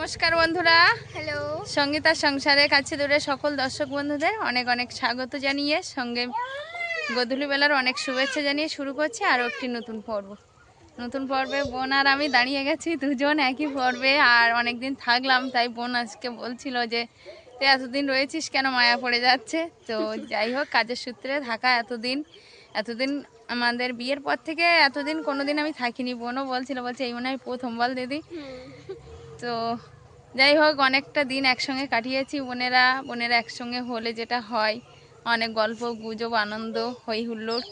নমস্কার বন্ধুরা, হ্যালো সঙ্গীতার সংসারের কাছে দূরে সকল দর্শক বন্ধুদের অনেক অনেক স্বাগত জানিয়ে সঙ্গে গোধূলি বেলার অনেক শুভেচ্ছা জানিয়ে শুরু করছি আরও একটি নতুন পর্বে বোন আর আমি দাঁড়িয়ে গেছি দুজন একই পর্বে। আর অনেক দিন থাকলাম, তাই বোন আজকে বলছিল যে তুই এতদিন রয়েছিস কেন, মায়া পড়ে যাচ্ছে। তো যাই হোক, কাজের সূত্রে থাকা এতদিন আমাদের বিয়ের পর থেকে এতদিন কোনোদিন আমি থাকিনি। বোনও বলছে এই মনে হয় প্রথমবার দিদি। তো যাই হোক, অনেকটা দিন একসঙ্গে কাটিয়েছি বোনেরা একসঙ্গে হলে যেটা হয়, অনেক গল্প গুজব আনন্দ হই হুল্লোড়।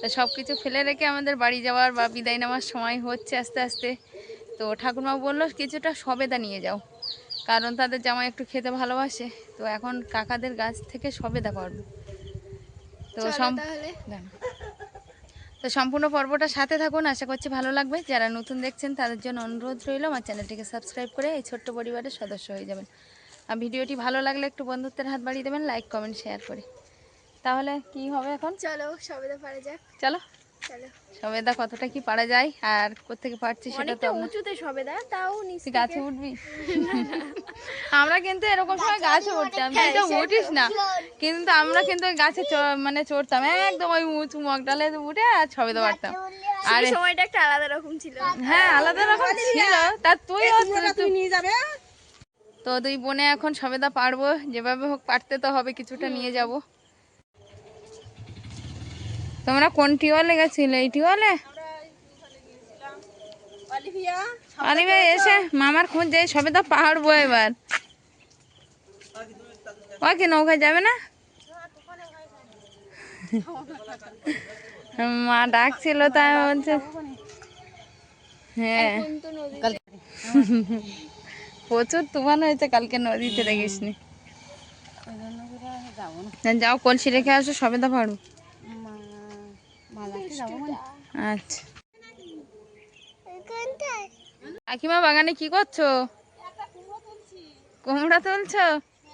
তো সব কিছু ফেলে রেখে আমাদের বাড়ি যাওয়ার বা বিদায় নেওয়ার সময় হচ্ছে আস্তে আস্তে। তো ঠাকুরমা বললো কিছুটা সবেদা নিয়ে যাও, কারণ তাদের জামাই একটু খেতে ভালোবাসে। তো এখন কাকাদের গাছ থেকে সবেদা করবো। তো তো সম্পূর্ণ পর্বটা সাথে থাকুন, আশা করছি ভালো লাগবে। যারা নতুন দেখছেন তাদের জন্য অনুরোধ রইল আমার চ্যানেলটিকে সাবস্ক্রাইব করে এই ছোট্ট পরিবারের সদস্য হয়ে যাবেন। আর ভিডিওটি ভালো লাগলে একটু বন্ধুত্বের হাত বাড়িয়ে দেবেন, লাইক কমেন্ট শেয়ার করে। তাহলে কি হবে এখন, চলো সবেদা পারা যাক। চলো সবেদা কতটা কি পারা যায় আর কোত্থেকে পারছি সেটা তো উঁচুতে সবেদা, তাও নিচে গাছে উঠবি। আমরা কিন্তু এরকম সময় গাছে উঠতাম, তুই তো উঠিস না, কিন্তু আমরা কিন্তু ওই গাছে মানে চড়তাম একদম ওই উঁচু মগডালে উঠে আর সবেদা পারতাম। আর সময়টা একটা আলাদা রকম ছিল। হ্যাঁ, আলাদা রকম ছিল। তা তুই নিয়ে যাবে। তো দুই বোনে এখন সবেদা পারবো, যেভাবে হোক পারতে তো হবে, কিছুটা নিয়ে যাব। তোমরা কোন টিওয়ালে গেছিলে? এই টিওয়ালে অলিভিয়া এসে মামার খোঁজ যাই, সবেদা পাহাড়বো এবার। ও কি নৌকায় যাবে না? মা ডাকছিল তাই বলছে। হ্যাঁ, প্রচুর তুফান হয়েছে কালকে নদীতে, দেখিসনি? যাও কলসি রেখে আসো, সবেদা পাড়ু। আচ্ছা কাকিমা, বাগানে কি করছো? কুমড়া তুলছো?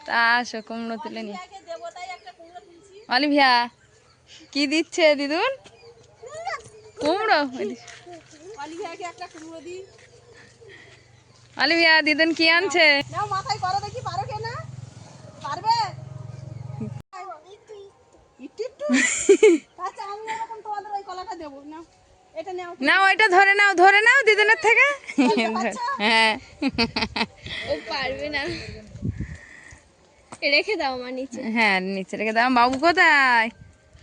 তা আসো, কুমড়ো তুলে নি। অলিভিয়া কি দিচ্ছে দিদুন? কুমড়ো। অলিভিয়া দিদুন কি আনছে? না, ওইটা ধরে নাও দিদুনের থেকে। হ্যাঁ, ও পারবে না, রেখে দাও মা নিচে। হ্যাঁ নিচে রেখে দাও। বাবু কোথায়?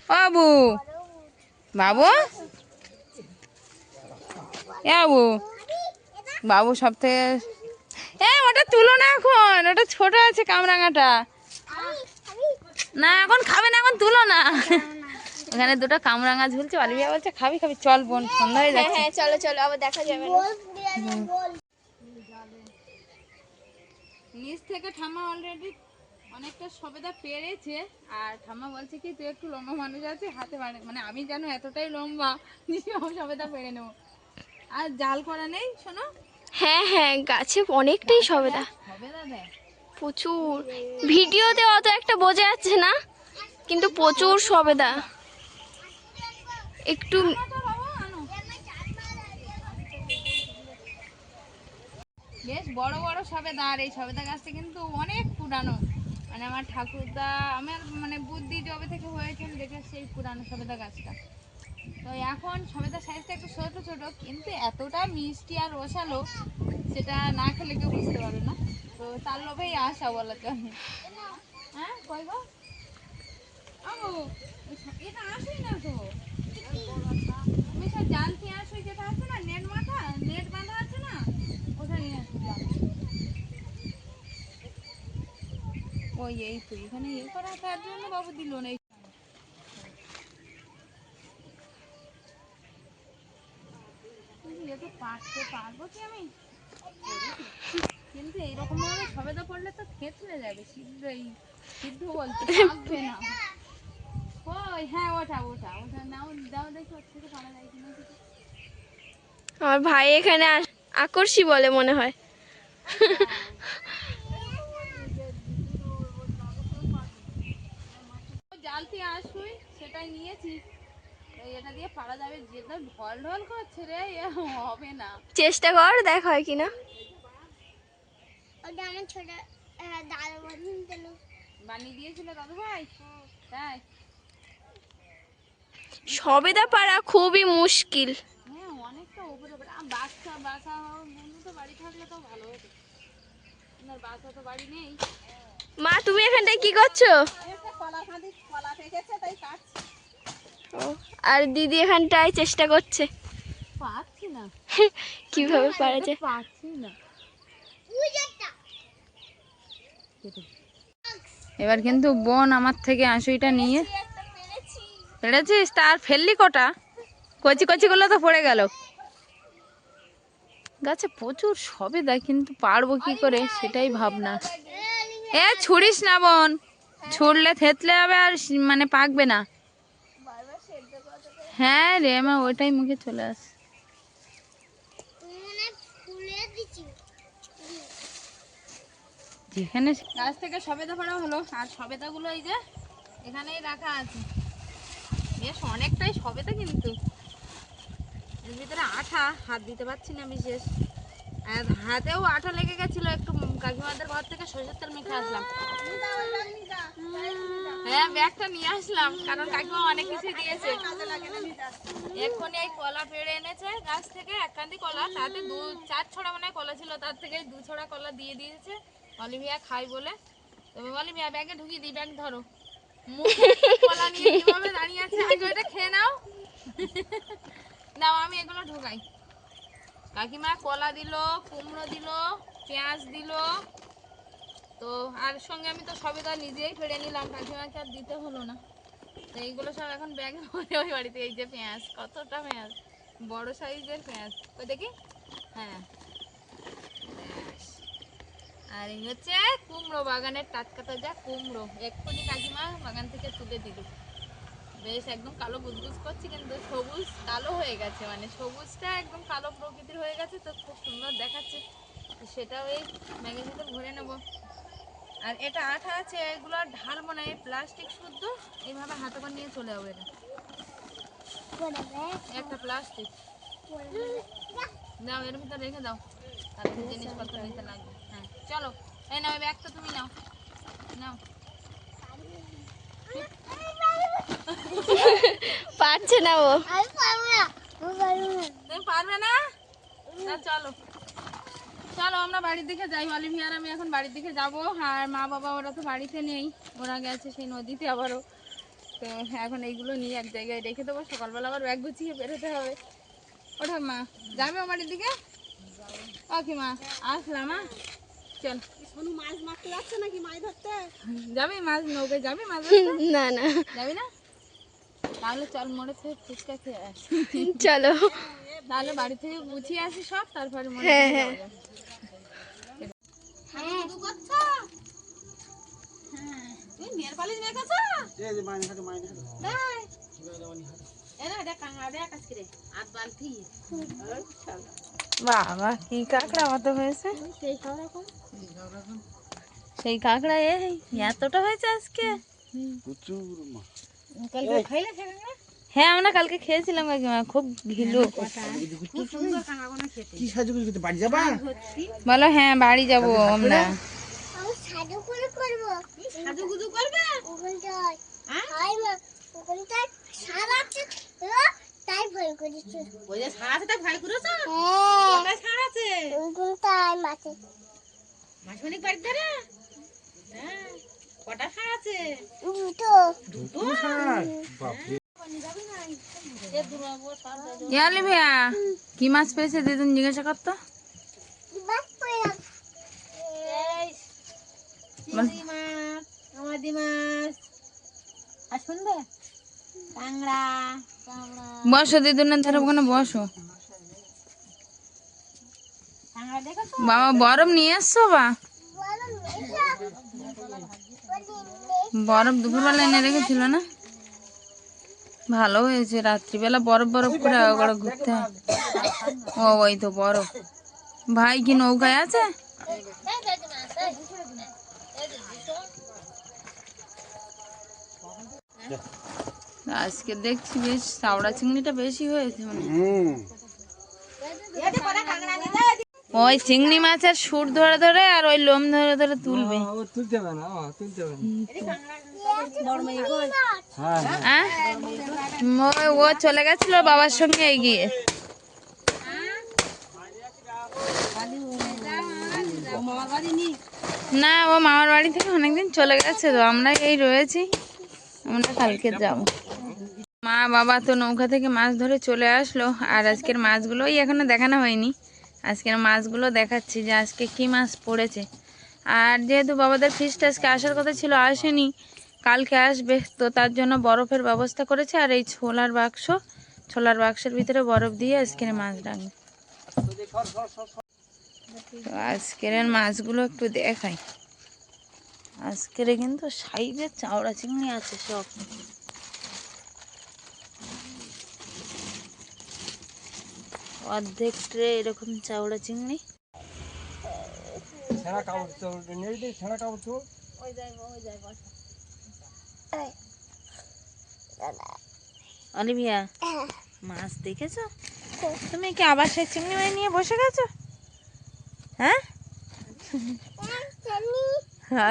বাবু বাবু বাবু বাবু সব থেকে ওটা তুলো না, এখন ওটা ছোট আছে কামরাঙাটা। না এখন খাবে না, এখন তুলো না। ওখানে দুটো কামরাঙা ঝুলছে, অলিভিয়া বলছে খাবি চল বোন, সন্ধ্যা হয়ে যাচ্ছে। হ্যাঁ চলো আবার দেখা যাবে না। নিচ থেকে ঠাম্মা অলরেডি অনেকটা সবেদা পেরেছে। আর ঠাম্মা বলছে কি তুই একটু লম্বা মানুষ আছে, হাতে মানে আমি যেন এতটাই লম্বা সবেদা পেরে নেবো। আর জাল করা নেই শোনো। হ্যাঁ গাছে অনেকটাই সবেদা, প্রচুর। ভিডিওতে অত একটা বোঝা যাচ্ছে না, কিন্তু প্রচুর সবেদা। একটু বেশ বড় বড় সবেদা। আর এই সবেদা গাছটা কিন্তু অনেক পুরানো, মানে আমার ঠাকুরদা আমার মানে বুদ্ধি জবে থেকে হয়েছে আমি দেখে সেই পুরানো সবেদা গাছটা। তো এখন সবেদার সাইজটা একটু ছোট ছোট, কিন্তু এতটা মিষ্টি আর রসালো সেটা না খেলে কেউ বুঝতে পারবে না। তো তার লোভেই আসা বলা চলে। হ্যাঁ কই গো এটা আসেই না তো, তুমি সব জানতে আসো, যেটা আছে না নেট বাঁধা আছে না, ওটা নিয়ে আসো। ওই এই তো এখানে করা, তার জন্য বাবু দিল না। পারতে পারবো কি আমি, কিন্তু এইরকম ভাবে সবেদা পড়লে তো থেতলে যাবে সিদ্ধ বলতে থাকবে না। ওই হ্যাঁ ওটা নাও দাও দেখি ওর থেকে পারা যায় কিনা। আমার ভাই এখানে আকর্ষি বলে মনে হয়। জালতি আসুই সেটাই নিয়েছি, এটা দিয়ে পারা যাবে। যেটা ঢল করছে রে, হবে না। চেষ্টা কর, দেখ হয় কিনা। ওটা আমার ছোট দাদা বানিয়ে দিল। বানিয়ে দিয়েছিল দাদু ভাই? তাই? সবেদা পারা খুবই মুশকিল। হ্যাঁ, অনেকটা উপরে উপরে। বাচ্চা বাসা বন্ধু তো বাড়ি থাকলে তো ভালো হতো। আপনার বাসা তো বাড়ি নেই। মা তুমি এখানটায় কি করছো? কলা খাঁদি, কলা পেকেছে তাই কাটছি। ও, আর দিদি এখানটায় চেষ্টা করছে পাচ্ছি না, কিভাবে পারা যায়। পাচ্ছি না। এবার কিন্তু বোন আমার থেকে আঁশুইটা নিয়ে পেরেছিস। তার ফেললি কটা? কচি কচি গুলো তো পড়ে গেল। গাছে প্রচুর সবেদা, কিন্তু পারবো কি করে সেটাই ভাবনা। এ ছুড়িস না বোন, ছুড়লে থেতলে হবে আর মানে পাকবে না। হ্যাঁ রে মা, ওইটাই মুখে চলে আসে। যেখানে গাছ থেকে সবেদা পাড়া হলো, আর সবেদা গুলো এই যে এখানেই রাখা আছে। বেশ অনেকটাই সবেদা, কিন্তু এর ভিতরে আঠা, হাত দিতে পারছি না বিশেষ। আর হাতেও আঠা লেগে গেছিল একটু। কাকিমাদের ঘর থেকে সরষের তেল মেখে আসলাম। হ্যাঁ, ব্যাগটা নিয়ে আসলাম, কারণ কাকিমা অনেক কিছু দিয়েছে। এক্ষুনি এই কলা পেড়ে এনেছে গাছ থেকে, এক কান্দি কলা, তাতে 4 ছড়া মনে হয় কলা ছিল, তার থেকে 2 ছড়া কলা দিয়ে দিয়েছে অলিভিয়া খাই বলে। তবে অলিভিয়া ব্যাগে ঢুকিয়ে দিই, ব্যাগ ধরো। মুখে কলা নিয়ে কিভাবে দাঁড়িয়ে আছে, আগে ওটা খেয়ে নাও। নাও, আমি এগুলো ঢোকাই। কাকিমা কলা দিল, কুমড়ো দিল, পেঁয়াজ দিল, তো আর সঙ্গে আমি তো সবেদা নিজেই ফেড়ে নিলাম, কাকিমাকে আর দিতে হলো না। তো এইগুলো সব এখন ব্যাগে ভরে ওই বাড়িতে। এই যে পেঁয়াজ, কতটা পেঁয়াজ, বড় সাইজের পেঁয়াজ, ওই দেখি। হ্যাঁ, আর এই হচ্ছে কুমড়ো, বাগানের টাটকা তাজা কুমড়ো, এক্ষুনি কাকিমা বাগান থেকে তুলে দিল। বেশ একদম কালো গুজগুজ করছে, কিন্তু সবুজ কালো হয়ে গেছে, মানে সবুজটা একদম কালো প্রকৃতির হয়ে গেছে, তো খুব সুন্দর দেখাচ্ছে। সেটাও এই ব্যাগের ভিতর ভরে নেবো। আর এটা আঠা আছে, এগুলো আর ঢালবো না, এই প্লাস্টিক শুদ্ধ, এইভাবে হাতে করে নিয়ে চলে যাবো। এটা একটা প্লাস্টিক, দাও এর ভিতর রেখে দাও, তারপরে জিনিসপত্র নিতে লাগবে। হ্যাঁ চলো, এই নাও, এই ব্যাগটা তুমি নাও, নাও। পারছে না ও। তুমি পারবে না? না চলো, চলো আমরা বাড়ির দিকে যাই। অলিভিয়া আর আমি এখন বাড়ির দিকে যাবো। আর মা বাবা ওরা তো বাড়িতে নেই, ওরা গেছে সেই নদীতে আবারও। তো এখন এইগুলো নিয়ে এক জায়গায় রেখে দেবো, সকালবেলা আবার ব্যাগ গুছিয়ে বেরোতে হবে। ওঠা মা, যাবে ও বাড়ির দিকে? ওকে মা, আসলাম। মা চল। সোনু মাছ মারতে যাচ্ছে নাকি, মাছ ধরতে যাবে? মাছ নৌকে যাবে মাছ ধরতে? না না, যাবি না? তাহলে চল, মোড়ে থেকে ফুচকা খেয়ে আস। চলো। তাহলে বাড়ি থেকে গুছিয়ে আসি সব, তারপরে মোড়ে হ্যাঁ, থেকে হ্যাঁ। যাওয়া যাবে। বাবা কি কাঁকড়া মতো হয়েছে, সেই কাঁকড়া এই এতটা হয়েছে আজকে। হ্যাঁ, আমরা কালকে খেয়েছিলাম কাকিমা, খুব ঘিলু। বলো হ্যাঁ, বাড়ি যাবো আমরা। ভাইয়া কি মাছ পেয়েছে দিদুন জিজ্ঞাসা করতো। বসো দিদুনের ধারে, ওখানে বসো। বাবা বরফ নিয়ে আসছো? বা বরফ দুপুরবেলা এনে রেখেছিল না? ভালো হয়েছে, রাত্রিবেলা বরফ বরফ করে একবার ঘুরতে হয়। ও ওই তো বরফ। ভাই কি নৌকায় আছে? আজকে দেখছি বেশ চাওড়া চিংড়িটা বেশি হয়েছে মানে। ওই চিংড়ি মাছের সুর ধরে ধরে আর ওই লোম ধরে ধরে তুলবে। ও তুলতে হবে না, তুলতে হবে না। হ্যাঁ? ও চলে গেছিল বাবার সঙ্গে এগিয়ে। না, ও মামার বাড়ি থেকে অনেকদিন চলে গেছে, তো আমরা এই রয়েছি, আমরা কালকে যাব। মা বাবা তো নৌকা থেকে মাছ ধরে চলে আসলো, আর আজকের মাছগুলোই এখনো দেখানো হয়নি। আজকের মাছগুলো দেখাচ্ছি যে আজকে কি মাছ পড়েছে। আর যেহেতু বাবাদের ফিস্ট আজকে আসার কথা ছিল, আসেনি, কালকে আসবে, তো তার জন্য বরফের ব্যবস্থা করেছে। আর এই ছোলার বাক্সের ভিতরে বরফ দিয়ে আজকের মাছ রাখবে। তো আজকের মাছগুলো একটু দেখাই। আজকের কিন্তু সাইজের চাওড়া চিংড়ি আছে সব। অর্ধেক ট্রে এরকম চাওড়া চিংড়ি। ছেঁড়া কাপড় তো নেই, ছেঁড়া কাপড় তো অলিভিয়া, মাছ দেখেছো? তুমি কি আবার সেই চিংড়ি মাছ নিয়ে বসে গেছো? হ্যাঁ,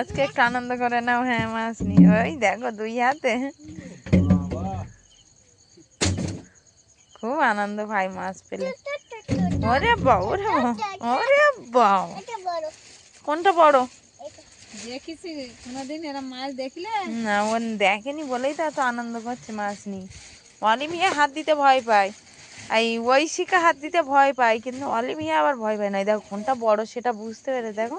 আজকে একটু আনন্দ করে নাও। হ্যাঁ, মাছ নিয়ে ওই দেখো 2 হাতে, খুব আনন্দ ভাই মাছ পেলে। ওরে বাবা, ওরে বাবা, ওরে বাবা, কোনটা বড়? দেখেছি কোনোদিন এরম মাছ দেখলে? না, ও দেখেনি বলেই তো এত আনন্দ করছে মাছ নিয়ে। অলিভিয়া হাত দিতে ভয় পায়, এই ঐশিকা হাত দিতে ভয় পায়, কিন্তু অলিভিয়া আবার ভয় পায় না। দেখো কোনটা বড় সেটা বুঝতে পেরে দেখো,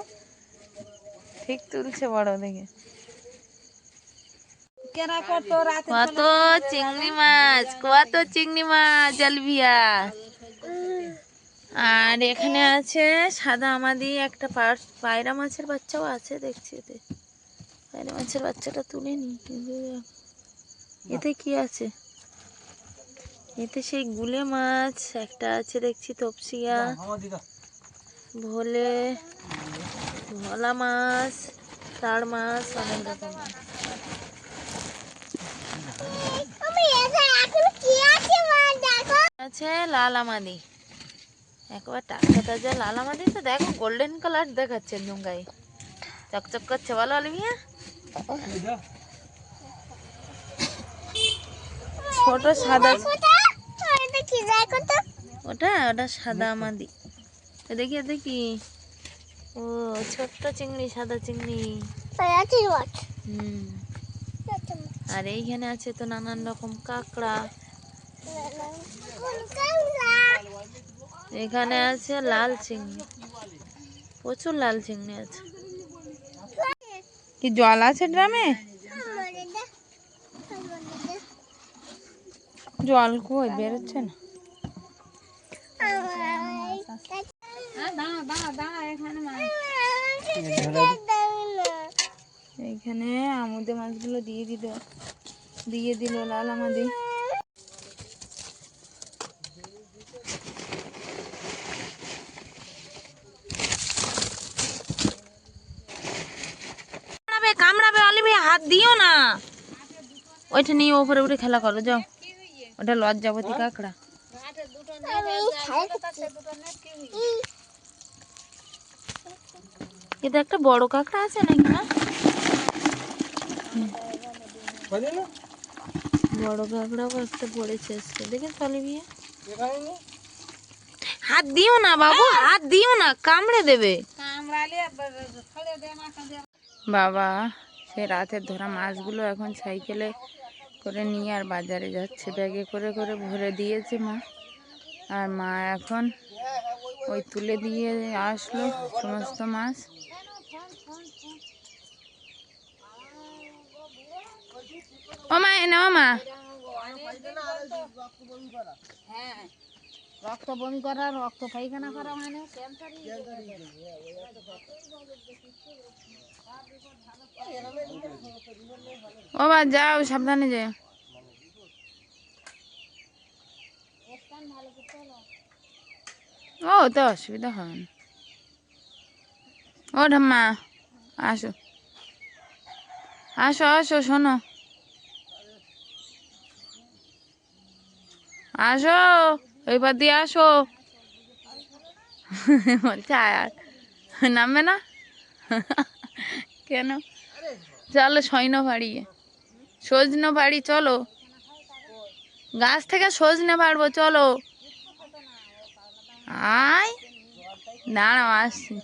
ঠিক তুলছে বড় দেখে। কত চিংড়ি মাছ অলিভিয়া। আর এখানে আছে সাদা আমাদি, একটা পায়রা মাছের বাচ্চাও আছে দেখছি। এতে পায়রা মাছের বাচ্চাটা তুলে নি, কিন্তু এতে কি আছে? এতে সেই গুলে মাছ একটা আছে দেখছি, তপসিয়া, ভোলা মাছ, তার মাছ, অনেক রকম মাছ আছে। লাল আমাদি, একবার টাটকা তাজা লাল আমাদি, তো দেখো গোল্ডেন কালার দেখাচ্ছে একদম, গায়ে চকচক করছে। বলো অলিভিয়া, ছোট সাদা, ওটা সাদা আমাদি। দেখি দেখি, ও ছোট্ট চিংড়ি, সাদা চিংড়ি। আর এইখানে আছে তো নানান রকম কাঁকড়া। এখানে আছে লাল চিংড়ি, প্রচুর লাল চিংড়ি আছে। কি জল আছে ড্রামে? জল কই বেরোচ্ছে না। এইখানে আমুদে মাছগুলো দিয়ে দিল লাল আমাদি। কামড়াবে অলিভিয়া, হাত দিও না। ওইটা নিয়ে ওপরে উঠে খেলা করো, যাও। ওটা লজ্জাবতী কাঁকড়া। এটা একটা বড় কাঁকড়া আছে নাকি না? বড় কাঁকড়াও একটা পড়েছে আজকে, দেখেন অলিভিয়া। হাত দিও না বাবু, হাত দিও না, কামড়ে দেবে। বাবা সে রাতের ধরা মাছগুলো এখন সাইকেলে করে নিয়ে আর বাজারে যাচ্ছে, ব্যাগে করে করে ভরে দিয়েছে মা। আর মা এখন ওই তুলে দিয়ে আসলো সমস্ত মাছ। ও মা, এনে ও মা, রক্ত বমি করা, রক্ত পায়খানা করা, মানে ও মা যাও, সাবধানে যাও। ও তো অসুবিধা হবে না। ও ঠাম্মা, আসো আসো আসো, শোনো, আসো, এইবার দিয়ে আসো। বলছে আয় আর নামবে না কেন? চলো সৈন্য বাড়ি, সজনে বাড়ি, চলো গাছ থেকে সজনে পারবো, চলো আয়, দাঁড়াও আসছি।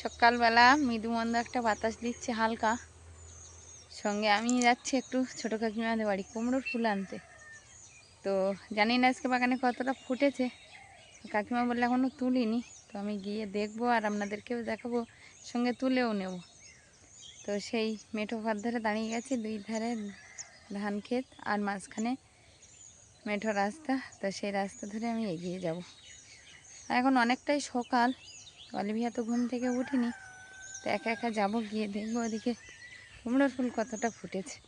সকালবেলা মৃদুমন্দ একটা বাতাস দিচ্ছে হালকা, সঙ্গে আমি যাচ্ছি একটু ছোটো কাকিমাদের বাড়ি কুমড়োর ফুল আনতে। তো জানি না আজকে বাগানে কতটা ফুটেছে, কাকিমা বললে এখনও তুলিনি, তো আমি গিয়ে দেখবো আর আপনাদেরকেও দেখাবো, সঙ্গে তুলেও নেব। তো সেই মেঠো পথ ধরে দাঁড়িয়ে গেছি, দুই ধারে ধান ক্ষেত আর মাঝখানে মেঠো রাস্তা, তো সেই রাস্তা ধরে আমি এগিয়ে যাব। এখন অনেকটাই সকাল, অলিভিয়া তো ঘুম থেকে উঠিনি, তো একা একা যাবো, গিয়ে দেখবো ওদিকে কুমড়োর ফুল কতটা ফুটেছে।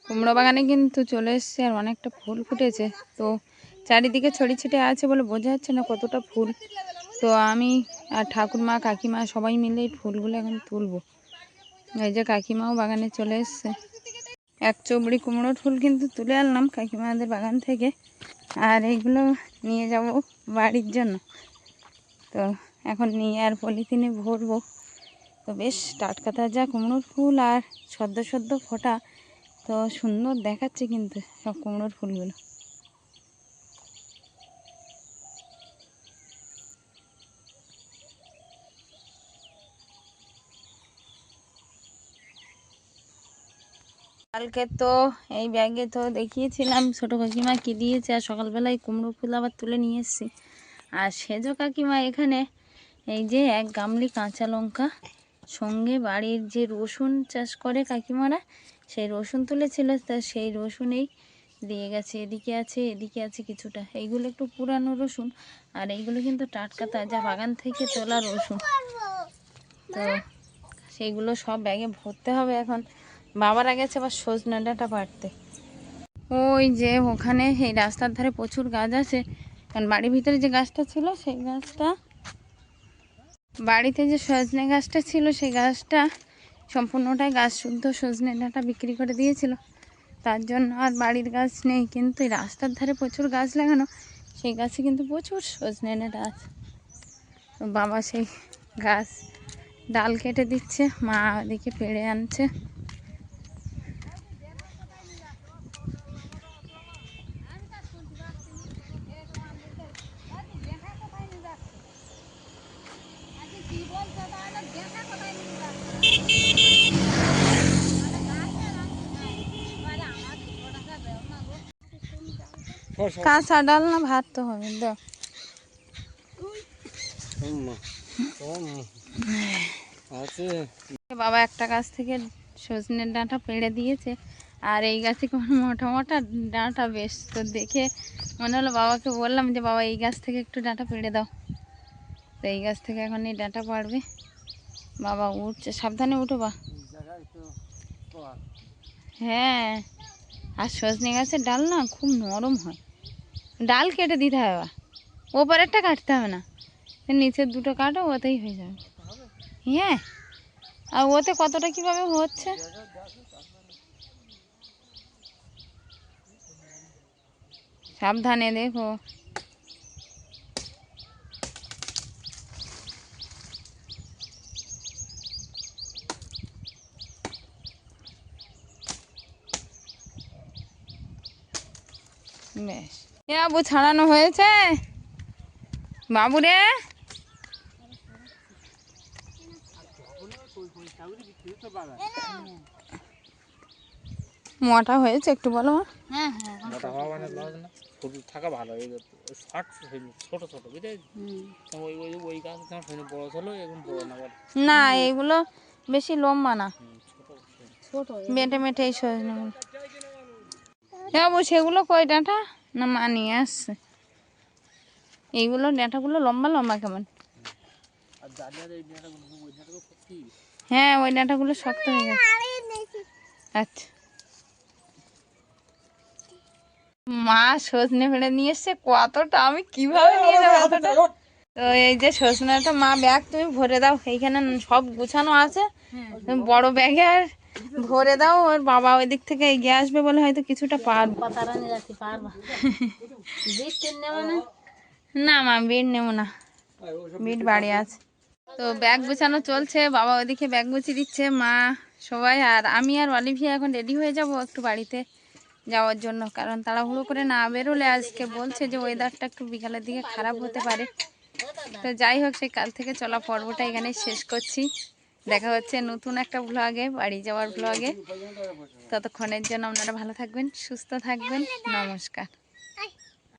কুমড়ো বাগানে কিন্তু চলে এসছে আর অনেকটা ফুল ফুটেছে, তো চারিদিকে ছড়িয়ে ছিটে আছে বলে বোঝা যাচ্ছে না কতটা ফুল। তো আমি আর ঠাকুরমা কাকিমা সবাই মিলে এই ফুলগুলো এখন তুলবো। এই যে কাকিমাও বাগানে চলে এসছে, এক চবড়ি কুমড়োর ফুল কিন্তু তুলে আনলাম কাকিমাদের বাগান থেকে, আর এইগুলো নিয়ে যাব বাড়ির জন্য। তো এখন নিয়ে আর পলিথিনে ভরবো। তো বেশ টাটকা তাজা কুমড়োর ফুল আর সদ্য সদ্য ফোটা, তো সুন্দর দেখাচ্ছে কিন্তু সব কুমড়োর ফুলগুলো। কালকে তো এই ব্যাগে তো দেখিয়েছিলাম ছোটো কাকিমা কি দিয়েছে, আর সকালবেলায় কুমড়ো ফুল আবার তুলে নিয়ে এসেছি। আর সেজো কাকিমা এখানে এই যে এক গামলি কাঁচা লঙ্কা, সঙ্গে বাড়ির যে রসুন চাষ করে কাকিমারা, সেই রসুন তুলেছিল, তা সেই রসুনেই দিয়ে গেছে। এদিকে আছে কিছুটা, এইগুলো একটু পুরানো রসুন, আর এইগুলো কিন্তু টাটকা তাজা বাগান থেকে তোলা রসুন। তো সেইগুলো সব ব্যাগে ভরতে হবে। এখন বাবারা গেছে আবার সজনে ডাঁটা পাড়তে। ওই যে ওখানে এই রাস্তার ধারে প্রচুর গাছ আছে, কারণ বাড়ির ভিতরে যে গাছটা ছিল সেই গাছটা, বাড়িতে যে সজনে গাছটা ছিল সেই গাছটা সম্পূর্ণটাই গাছ শুদ্ধ সজনে ডাঁটা বিক্রি করে দিয়েছিল, তার জন্য আর বাড়ির গাছ নেই। কিন্তু এই রাস্তার ধারে প্রচুর গাছ লাগানো, সেই গাছে কিন্তু প্রচুর সজনে ডাঁটা আছে। তো বাবা সেই গাছ ডাল কেটে দিচ্ছে, মা ওদিকে পেড়ে আনছে। কাঁচা ডাল না ভাত তো হবে, দাও। বাবা একটা গাছ থেকে সজনের ডাঁটা পেড়ে দিয়েছে, আর এই গাছে কোনো মোটা মোটা ডাঁটা বেশ, তো দেখে মনে হলো বাবাকে বললাম যে বাবা এই গাছ থেকে একটু ডাঁটা পেড়ে দাও। তো এই গাছ থেকে এখন এই ডাঁটা পাড়বে। বাবা উঠছে, সাবধানে উঠো বা। হ্যাঁ, আর সজনে গাছের ডাল না খুব নরম হয়, ডাল কেটে দিতে হবে, বা ওপরেরটা কাটতে হবে না, নিচের দুটো কাটো, ওতেই হয়ে যাবে। হ্যাঁ, আর ওতে কতটা কিভাবে হচ্ছে, সাবধানে দেখো। বেশ এ আবু ছাড়ানো হয়েছে বাবু রে। মোটা হয়েছে একটু বলো মা। হ্যাঁ হ্যাঁ মোটা হওয়া মানে লস না, সরু থাকা ভালো। এই শর্ট ছোট ছোট বুঝেছি। ওই ওই ওই গাছ তোমার শরীরে বড় ছিল, এখন বড় না বড়। না এইগুলো বেশি লম্বা না, ছোট মেটে মেটে এই সজনে বাবু। সেগুলো কই ডাঁটা না মা নিয়ে আসছে? এইগুলো ডাঁটাগুলো লম্বা লম্বা কেমন? আর জালিয়ার এই ডাঁটাগুলো ওই ডাঁটাগুলো সত্যি হ্যাঁ ওই ডাঁটাগুলো শক্ত হয়ে গেছে। আচ্ছা মা সজনে ফেলে নিয়ে এসছে কতটা, আমি কিভাবে নিয়ে যাবো এতটা? তো এই যে সজনেটা মা ব্যাগ তুমি ভরে দাও, এইখানে সব গুছানো আছে, তুমি বড় ব্যাগে আর ভরে দাও। ওর বাবা ওই দিক থেকে এগিয়ে আসবে বলে হয়তো কিছুটা পারবো। পাতারা নিয়ে যাচ্ছি পারবা বিট টেন নেবে না? না মা বিট নেবো না, বিট বাড়ি আছে। তো ব্যাগ গুছানো চলছে, বাবা ওইদিকে ব্যাগ গুছিয়ে দিচ্ছে, মা সবাই। আর আমি আর অলিভিয়া এখন রেডি হয়ে যাব একটু বাড়িতে যাওয়ার জন্য, কারণ তাড়াহুড়ো করে না বেরোলে আজকে বলছে যে ওয়েদারটা একটু বিকালের দিকে খারাপ হতে পারে। তো যাই হোক, সেই কাল থেকে চলা পর্বটা এখানে শেষ করছি। দেখা হচ্ছে নতুন একটা ব্লগে, বাড়ি যাওয়ার ব্লগে। ততক্ষণের জন্য আপনারা ভালো থাকবেন, সুস্থ থাকবেন, নমস্কার।